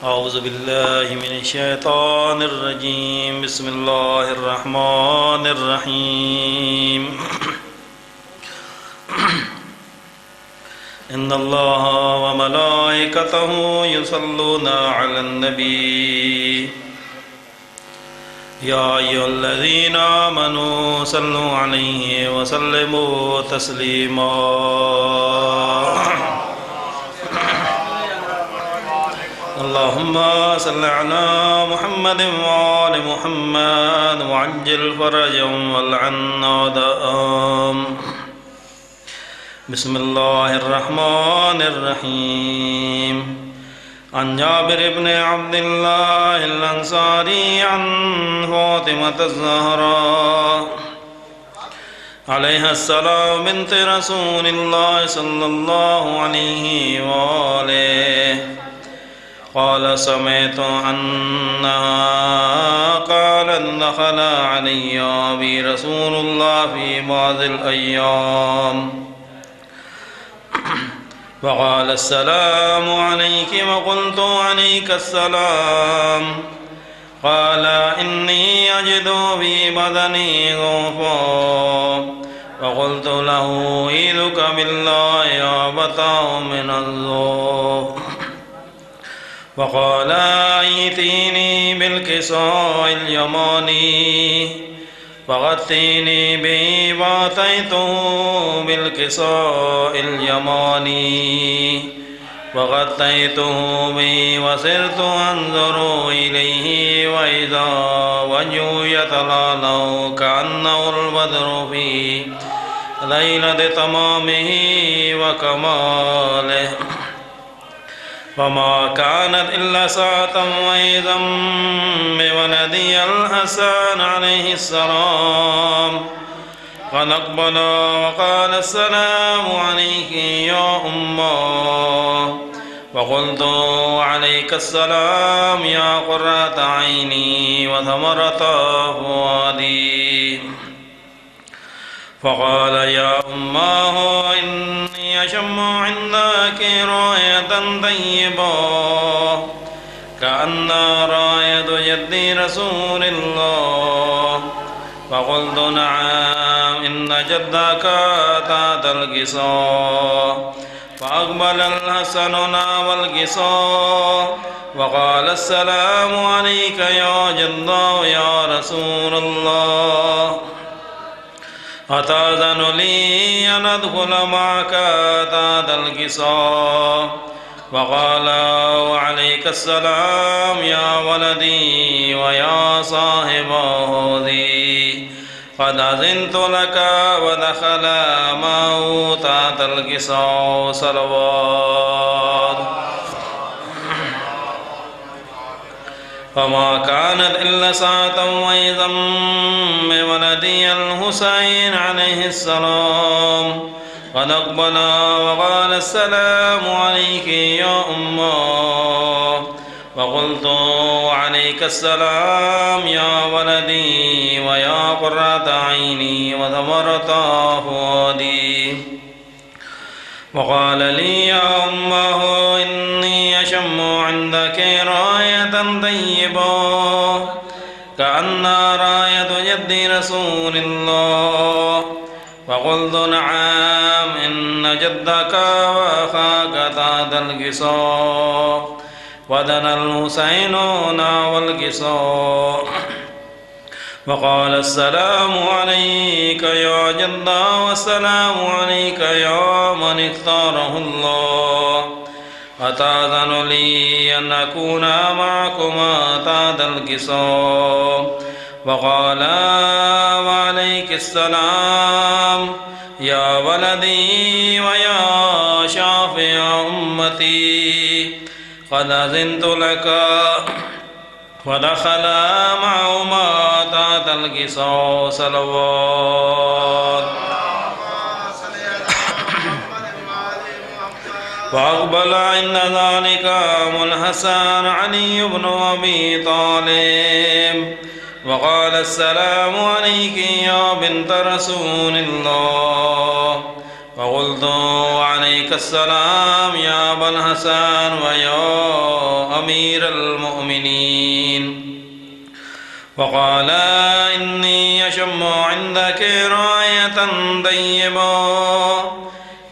أعوذ بالله من الشيطان الرجيم. بسم الله الرحمن الرحيم. إن الله وملائكته يصلون على النبي يا أيها الذين آمنوا صلوا عليه وسلموا تسليما. اللهم صل على محمد وآل محمد وعجل فرجهم والعن أعداءهم. بسم الله الرحمن الرحيم. عن جابر بن عبد الله الأنصاري عن فاطمة الزهراء عليها السلام بنت رسول الله صلى الله عليه وآله قال سمعت أنها قالت دخل علي أبي رسول الله في بعض الأيام وقال السلام عليك وقلت عليك السلام. قال إني أجد في بدني ضعفا وقلت له أعيذك بالله يا أبتاه من الضعف. وقال ائتيني بالكساء اليماني فغطيني به فأتيته بالكساء اليماني وغطيته به وصرت أنظر إليه وإذا وجهه يتلألأ كأنه البدر في ليلة تمامه وكماله. وما كانت إلا ساعة وإذا بولدي الحسن عليه السلام قد أقبل وقال السلام عليك يا أمه. وقلت عليك السلام يا قرة عيني وثمرة فؤادي. فقال يا أماه إني أشم عندك راية طيبة كأن راية جدي رسول الله. فقلت نعم إن جدك تحت القصاء. فأقبل الحسن نحو القصاء وقال السلام عليك يا جدا يا رسول الله. أتأذن لي أن أدخل معك تحت القصاء؟ وقال وعليك السلام يا ولدي ويا صاحب هذه قد أذنت لك. ودخل معه تحت القصاء صلوات. فما كانت إلا ساعة وإذا بولدي الحسين عليه السلام قد أقبل وقال السلام عليك يا أمه. وقلت عليك السلام يا ولدي ويا قرة عيني وثمرة فؤادي. وقال لي يا أمه إني أشم عندك راية طيبة كأن راية جد رسول الله. فقلت نعم إن جدك وأخاك تحت القصاء. ودنا الحسين نحو القصاء وقال السلام عليك يا جدا والسلام عليك يا من اختاره الله. أتأذن لي أن أكون معكما تحت القصاء؟ وقال وعليك السلام يا ولدي ويا شافع أمتي قد أذنت لك. ودخل معهما تحت القصاء صلوات. فأقبل عند ذلك الحسن علي بن أبي طالب وقال السلام عليك يا بنت رسول الله. فقلت وعليك السلام يا أبا الحسن ويا أمير المؤمنين. فقال إني أشم عندك راية طيبة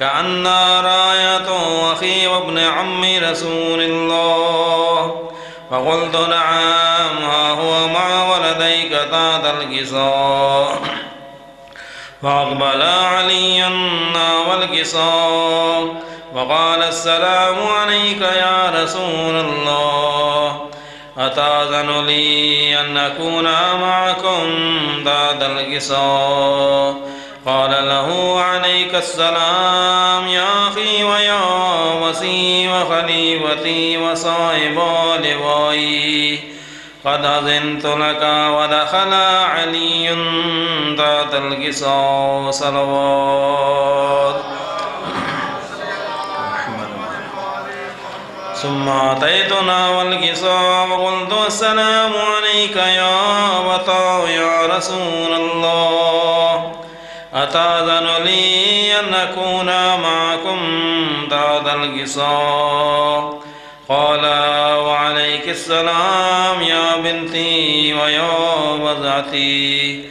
كأنها راية أخي وابن عم رسول الله. فقلت نعم، ها هو مع ولديك تحت القصاء. فأقبل علي والقصاء وقال السلام عليك يا رسول الله، أتأذن لي أن أكون معكم بعد القصاء؟ قال له عليك السلام يا أخي ويا وصي وخليفتي وصاحب لوائي، قد أذنت لك. ودخل علي تحت القصاء صلوات. ثم أتيتنا والقصاء وقلت السلام عليك يا أبا يا رسول الله، أتأذن لي أن أكون معكم تحت القصاء؟ قال وعليك السلام يا بنتي ويا وضعتي،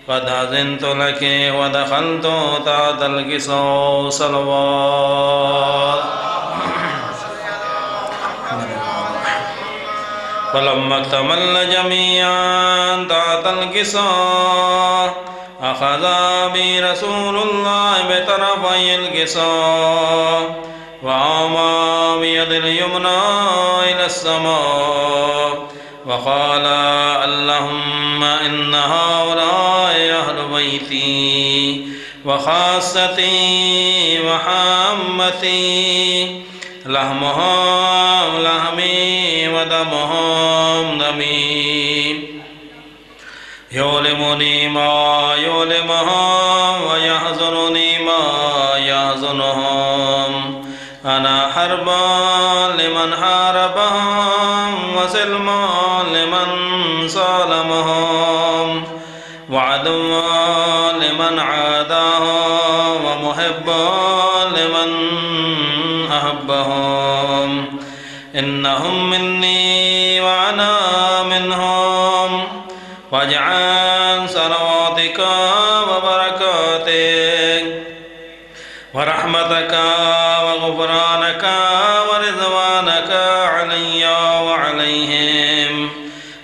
قد أذنت لك. ودخلت تحت القصاء صلوات. فلما اكتمل جميعا تحت القصاء أخذ بي رسول الله بطرفي القصاء وعمى بيد اليمنى إلى السماء وقال اللهم إن هؤلاء أهل بيتي وخاصتي وحامتي، لحمهم لحمي ودمهم دمي، يؤلمني ما يؤلمهم ويحزنني ما يحزنهم. أنا حربا لمن حاربهم وسلما لمن صالمهم، وعدوا لمن عاداهم ومحبا لمن أحبهم. إنهم مني وأنا منهم، واجعل صلواتك وبركاتك ورحمتك وغفرانك ورضوانك علي وعليهم،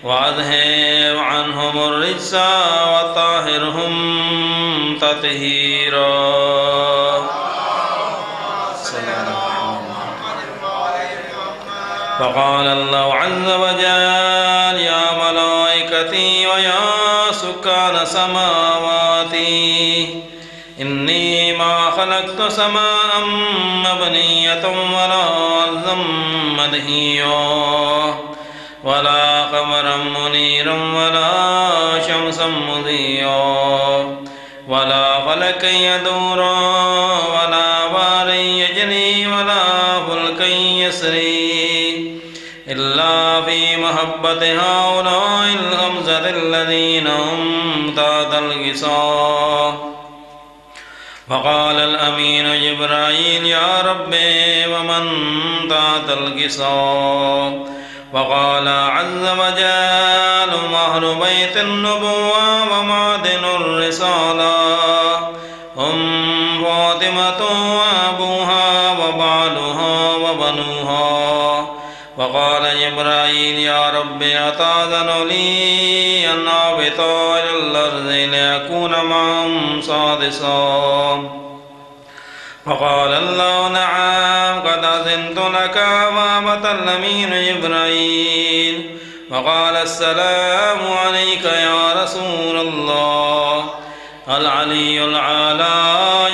وأذهب عنهم الرجس وطهرهم تطهيرا. فقال الله عز وجل يا ملائكتي ويا سكان سماواتي، إني ما خلقت سماء مبنية ولا أرضا مدهيا ولا قمرا منيرا ولا شمسا مضيا ولا فلكا يدورا ولا بار يجري ولا فلكا يسري إلا في محبة هؤلاء الخمسة الذين هم تحت القصاء. فقال الأمين جبرائيل يا ربي ومن تحت القصاء؟ وقال عز وجل أهل بيت النبوة ومعدن الرسالة، هم فاطمة وأبوها وبعلها وبنوها. وقال جبرائيل يا رب أتأذن لي أن أهبط إلى الأرض لأكون معهم سادسا؟ فقال الله نعم قد أذنت لك. وهبط الأمين جبرائيل وقال السلام عليك يا رسول الله. العلي العالى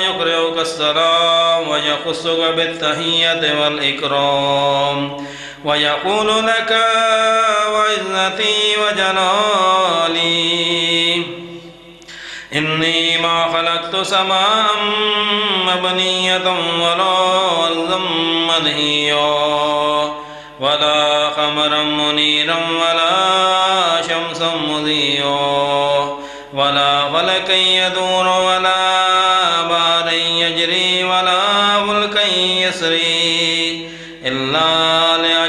يقرئك السلام ويخصك بالتحية والإكرام ويقول لك وعزتي وجلالي إني ما خلقت سماء مبنية ولا أرضا مدهيا ولا قمرا منيرا ولا شمسا مضيا ولا فلكا يدور ولا بحرا يجري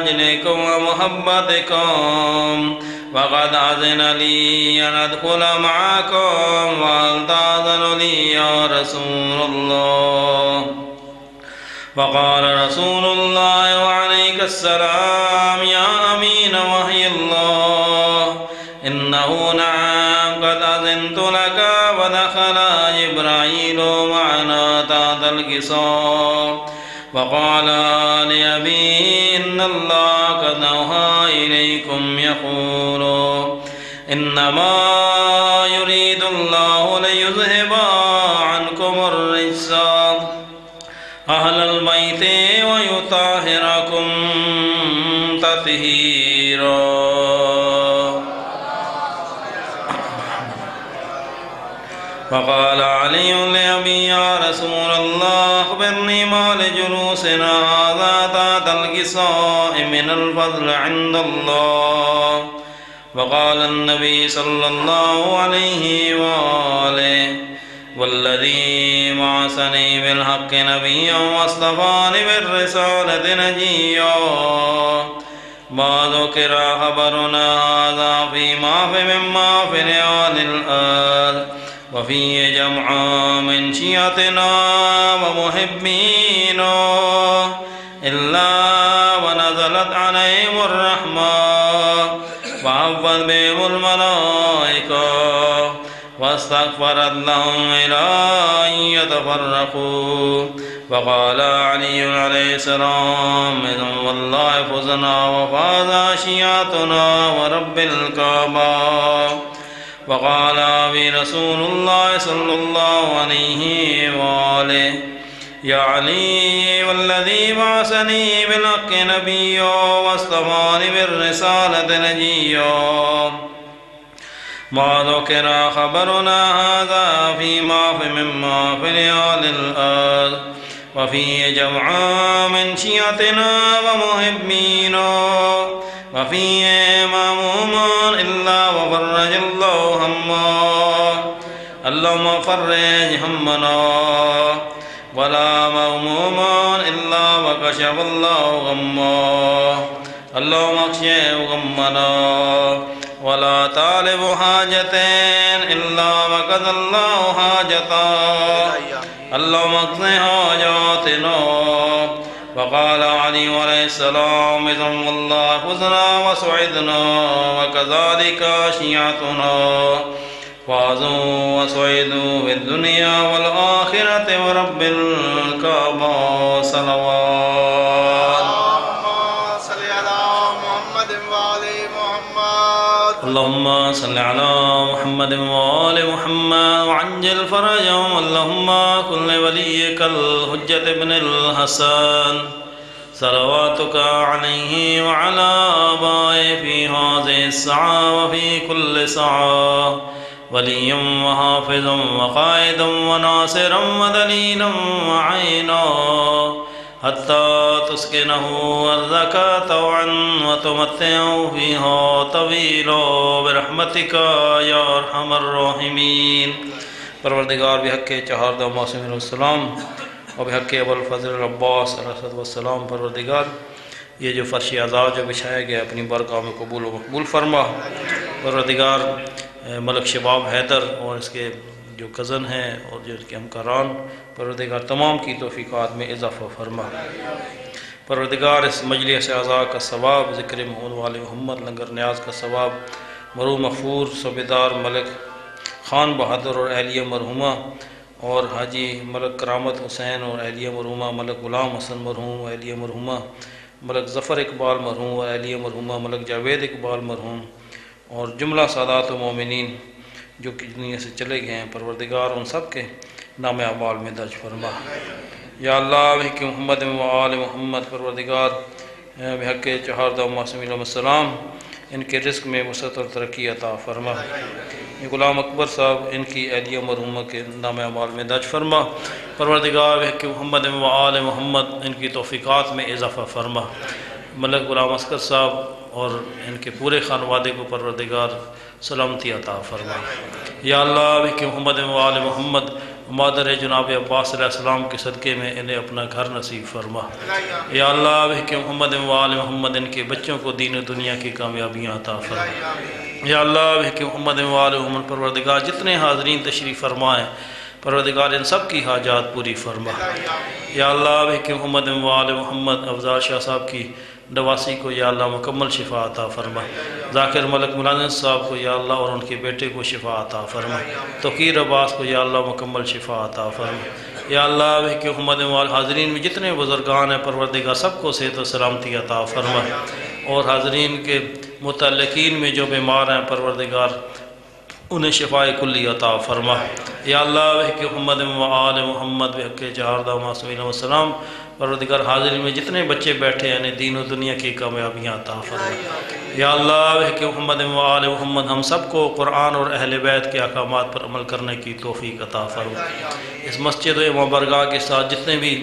أجلكم ومحبتكم وقد أذن لي أن أدخل معكم وهل تأذن لي يا رسول الله؟ فقال رسول الله وعليك السلام يا أمين وحي الله إنه نعم قد أذنت لك. ودخل جبرائيل معنا تحت القصام وقال لأبي إن الله قد أوحى إليكم يقول إنما يريد الله ليذهب عنكم الرجس أهل البيت ويطهركم تطهيرا. فقال علي لأبي يا رسول الله أخبرني ما لجلوسنا هذا تحت القصاء من الفضل عند الله. فقال النبي صلى الله عليه وآله والذي بعثني بالحق نبيا واصطفاني بالرسالة نجيا ما ذكر خبرنا هذا فيما في مما في ليال الأرض وفيه جمع من شيعتنا ومحبينا إلا ونزلت عليهم الرحمة وعفت بهم الملائكة واستغفرت لهم إلى أن يتفرقوا. وقال علي عليه السلام والله فزنا وفاز شيعتنا ورب الكعبة. وقال أبي رسول الله صلى الله عليه وآله يا علي والذي بعثني بالحق نبيا واصطفاني بالرسالة نجيا ما ذكر خبرنا هذا فيما في مما في ليال الأرض وفيه جمع من شيعتنا ومحبينا وفيه ماموم إلا وفرج الله همه. اللهم فرج همنا ولا مهموم إلا وكشف الله غمه. اللهم اكشف غمنا ولا طالب حاجة إلا وقضى الله حاجته. اللهم اقض حاجاتنا. وقال علي عليه السلام بسم الله فزنا وسعدنا وكذلك شيعتنا فازوا وسعدوا في الدنيا والآخرة ورب الكعبة صلوات. اللهم صل على محمد وآل محمد وعجل فرجهم. اللهم كن لوليك الحجة ابن الحسن صلواتك عليه وعلى آبائه في هذه الساعة وفي كل ساعة وليا وحافظا وقائدا وناصرا ودليلا وعينا حتى تسكنه أرضك طوعا وتمتعه فيها طويلا برحمتك يا أرحم الراحمين. پروردگار بحق چہاردہ معصوم علیہ السلام اور بحق ابوالفضل العباس علیہ السلام، پروردگار یہ جو فرش عزا جو بچھایا گیا اپنی برگاہ میں قبول و مقبول فرما. پروردگار ملک شباب حیدر اور اس کے جو کزن ہیں اور جو اس کے ہمکاران، پروردگار تمام کی توفیقات میں اضافہ فرما. پروردگار اس مجلس اعزاء کا ثواب، ذکر محمد وآل محمد، لنگر نیاز کا ثواب مرحوم مغفور صوبیدار ملک خان بہادر اور اہلیہ مرحومہ اور حاجی ملک کرامت حسین اور اہلیہ مرحومہ ملک غلام حسن مرحوم و اہلیہ مرحومہ ملک ظفر اقبال مرحوم و اہلیہ مرحومہ ملک جاوید اقبال مرحوم اور جملہ سادات و مومنین جو کہ دنیا سے چلے گئے ہیں، پروردگار ان سب کے نام اعمال میں درج فرما. یا اللہ بحق محمد و آل محمد، پروردگار بحق چہاردہ معصوم علیہ السلام ان کے رزق میں وسعت اور ترقی عطا فرما. یہ غلام اکبر صاحب ان کی اہلیہ مرحومہ کے نام اعمال میں درج فرما. پروردگار بحق محمد و آل محمد ان کی توفیقات میں اضافہ فرما. ملک غلام اصغر صاحب اور ان کے پورے خانوادے کو پروردگار سلامتی عطا فرما. یا اللہ بحق محمد و آل محمد مادر جناب عباس علیہ السلام کے صدقے میں انہیں اپنا گھر نصیب فرما۔ یا اللہ بحق محمد و آل محمد ان کے بچوں کو دین و دنیا کی کامیابیاں عطا فرما۔ یا اللہ بحق محمد و آل محمد پروردگار جتنے حاضرین تشریف فرمائیں پروردگار ان سب کی حاجات پوری فرما۔ یا اللہ بحق محمد و آل محمد افضال شاہ صاحب کی نواسی کو یا اللہ مکمل شفا عطا فرما۔ ذاکر ملک ملازم صاحب کو یا اللہ اور ان کے بیٹے کو شفا عطا فرما۔ توقیر عباس کو یا اللہ مکمل شفا عطا فرما۔ یا اللہ بحق محمد و آل حاضرین میں جتنے بزرگان ہیں پروردگار سب کو صحت و سلامتی عطا فرما، اور حاضرین کے متعلقین میں جو بیمار ہیں پروردگار انہیں شفاء کلی عطا فرما۔ یا اللہ بحق محمد و آل محمد بحق چہاردہ معصومین والسلام پروردگار حاضرین میں جتنے بچے بیٹھے ہیں دین و دنیا کی کامیابیاں عطا فرما۔ یا اللہ بحق محمد و آل محمد ہم سب کو قرآن اور اہل بیت کے احکامات پر عمل کرنے کی توفیق عطا فرما۔ اس مسجد و امام برگاہ کے ساتھ جتنے بھی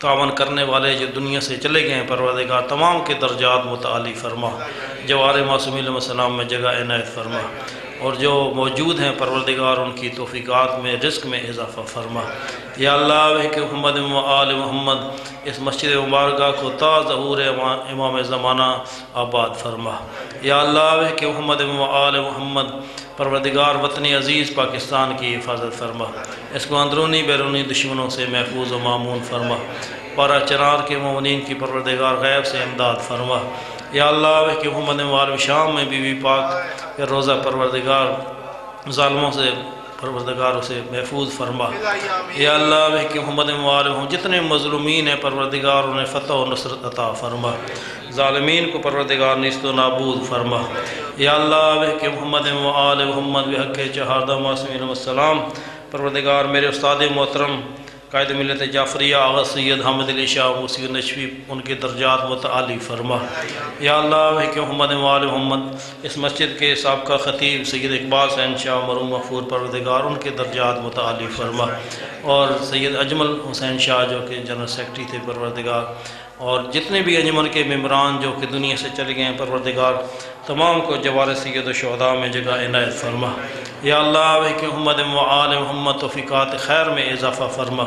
تعاون کرنے والے جو دنیا سے چلے گئے ہیں پروردگار تمام کے درجات متعالی فرما، جوار معصومین علیہ السلام میں جگہ عنایت فرما، اور جو موجود ہیں پروردگار ان کی توفیقات میں رزق میں اضافہ فرما۔ یا اللہ بحق محمد و آل محمد اس مسجد مبارکہ کو تا ظہور امام زمانہ آباد فرما۔ یا اللہ بحق محمد و آل محمد پروردگار وطن عزیز پاکستان کی حفاظت فرما، اس کو اندرونی بیرونی دشمنوں سے محفوظ و معمون فرما، پارہ چنار کے مومنین کی پروردگار غیب سے امداد فرما۔ یا اللہ بحق محمد و آل شام میں بی بی پاک کے روزہ پروردگار ظالموں سے پروردگار اسے محفوظ فرما۔ یا اللہ بحق محمد و آل جتنے مظلومین ہیں پروردگار انہیں فتح و نصرت عطا فرما، ظالمین کو پروردگار نیست و نابود فرما۔ یا اللہ بحق محمد و آل محمد بحق چہاردہ معصومین والسلام پروردگار میرے استاد محترم قائد ملت جعفریہ آغا سید حامد علی شاہ موسیقی نشوی ان کے درجات متعالی فرما۔ یا اللہ بحق محمد و آل محمد اس مسجد کے سابقہ خطیب سید اقبال حسین شاہ مرحوم مغفور پروردگار ان کے درجات متعالی فرما، اور سید اجمل حسین شاہ جو کہ جنرل سیکرٹری تھے پروردگار، اور جتنے بھی انجمن کے ممبران جو کہ دنیا سے چلے گئے ہیں پروردگار تمام کو جوار سید الشہداء میں جگہ عنایت فرما۔ یا اللہ بحق محمد و آل محمد توفیقات خیر میں اضافہ فرما۔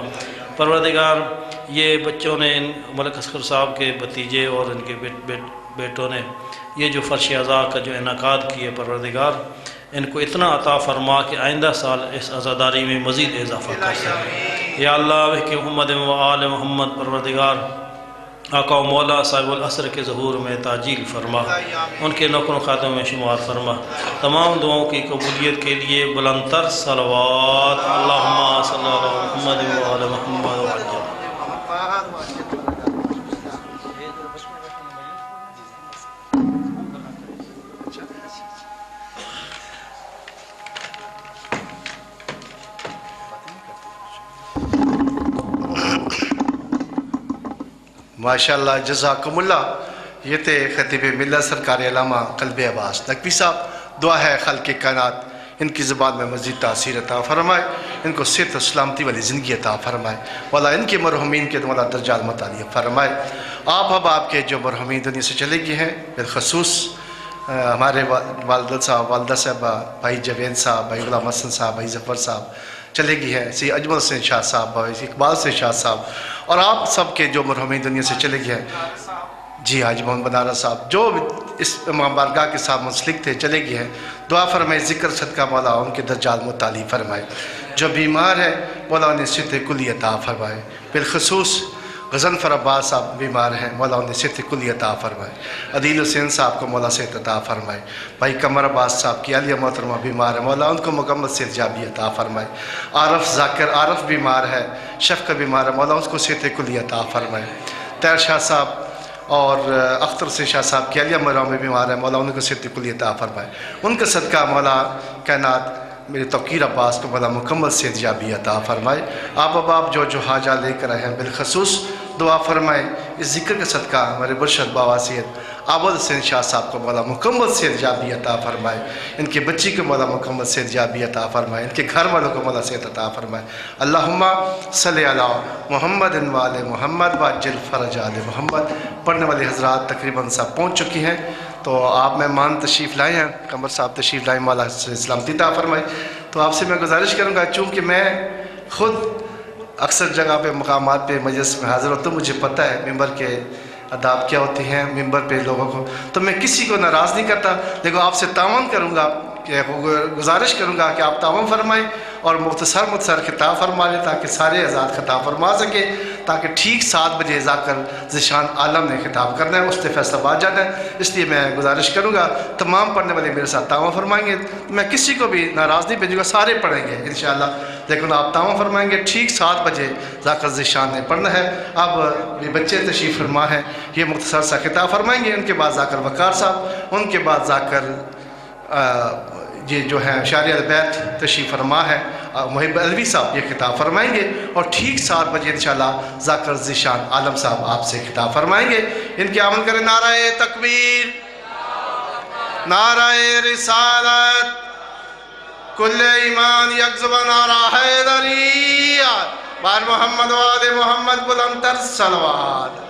پروردگار یہ بچوں نے ملک اصغر صاحب کے بھتیجے اور ان کے بیٹوں نے یہ جو فرش عزا کا جو انعقاد کیا پروردگار ان کو اتنا عطا فرما کہ آئندہ سال اس عزاداری میں مزید اضافہ کر سکیں۔ یا اللہ بحق محمد و آل محمد پروردگار آقا و مولا صاحب العصر کے ظہور میں تعجیل فرما، ان کے نوکر و خادموں میں شمار فرما۔ تمام دعاؤں کی قبولیت کے لیے بلند تر صلوات اللہم صلی اللہ محمد و آل محمد وعجل۔ ماشاءاللہ جزاکم اللہ۔ یہ تھے خطیب ملت سرکار علامہ قلب عباس نقوی صاحب۔ دعا ہے خلق کائنات ان کی زبان میں مزید تاثیر عطا فرمائے، ان کو صحت و سلامتی والی زندگی عطا فرمائے، والا ان کے مرحومین کے والا درجات متعالی فرمائے۔ آپ کے جو مرحومین دنیا سے چلے گئے ہیں بالخصوص ہمارے والدہ صاحب، والدہ صاحبہ، بھائی جاوید صاحب، بھائی غلام حسن صاحب، بھائی ظفر صاحب چلے گئے ہیں، سید اجمل حسین شاہ صاحب، بھائی اقبال حسین شاہ صاحب، اور آپ سب کے جو مرحومین دنیا سے چلے گئے ہیں، جی حاج محمد بنارا صاحب جو اس امام بارگاہ کے ساتھ منسلک تھے چلے گئے ہیں، دعا فرمائے ذکر صدقہ مولا ان کے درجات متعالی فرمائے۔ جو بیمار ہے مولا انہیں صحت کلی عطا فرمائے، بالخصوص غضنفر عباس صاحب بیمار ہیں، مولا انہیں صحت کلی عطا فرمائے۔ عدیل حسین صاحب کو مولا صحت عطا فرمائے۔ بھائی قمر عباس صاحب کی عالیہ محترمہ بیمار ہے، مولا ان کو مکمل صحت یابی عطا فرمائے۔ عارف ذاکر عارف بیمار ہے، شفقہ بیمار ہے، مولا اس کو صحت کلی عطا فرمائے۔ طاہر شاہ صاحب اور اختر حسین شاہ صاحب کی عالیہ مرحوم میں بیمار ہے، مولا ان کو صحت کلی عطا فرمائے۔ ان کا صدقہ مولا کائنات میرے توقیر عباس کو مولا مکمل صحت یابی عطا فرمائے۔ آپ جو حاجہ لے کر آئے ہیں بالخصوص دعا فرمائے، اس ذکر کا صدقہ ہمارے برشد بابا سید عابد حسین شاہ صاحب کو مولا مکمل صحت یابی عطا فرمائے، ان کے بچی کو مولا مکمل صحت یابی عطا فرمائے، ان کے گھر والوں کو مولا صحت عطا فرمائے۔ اللہم صلی علی محمد وآل محمد وعجل فرج آل محمد۔ پڑھنے والے حضرات تقریباً سب پہنچ چکی ہیں، تو آپ مہمان تشریف لائے ہیں، قمر صاحب تشریف لائے، مولا سے سلامتی عطا فرمائے۔ تو آپ سے میں گزارش کروں گا، چونکہ میں خود اکثر جگہ پہ مقامات پہ مجلس میں حاضر ہوتا ہوں، مجھے پتہ ہے ممبر کے آداب کیا ہوتے ہیں، ممبر پہ لوگوں کو، تو میں کسی کو ناراض نہیں کرتا، لیکن آپ سے تعاون کروں گا کہ گزارش کروں گا کہ آپ تعاون فرمائیں اور مختصر خطاب فرما لیں تاکہ سارے حضرات خطاب فرما سکیں، تاکہ ٹھیک 7 بجے جا کر ذیشان عالم نے خطاب کرنا ہے، اس سے فیصلہ بات جانا ہے۔ اس لیے میں گزارش کروں گا تمام پڑھنے والے میرے ساتھ تعاون فرمائیں گے، میں کسی کو بھی ناراض نہیں بھیجوں گا، سارے پڑھیں گے انشاءاللہ، لیکن آپ تعاون فرمائیں گے، ٹھیک 7 بجے جا کر ذیشان نے پڑھنا ہے۔ اب یہ بچے تشریف فرما ہیں، یہ مختصر سا خطاب فرمائیں گے، ان کے بعد جا کر وقار صاحب، ان کے بعد جا کر یہ جو ہے شاعر بیت تشریف فرما ہے محب علوی صاحب، یہ خطاب فرمائیں گے، اور ٹھیک 7 بجے انشاءاللہ ذاکر ذیشان عالم صاحب آپ سے خطاب فرمائیں گے۔ ان کی آمد کریں نعرہ تکبیر، نعرہ رسالت، کل ایمان یک زبان، نعرہ حیدریہ، بار محمد وعد محمد بلند تر صلوات۔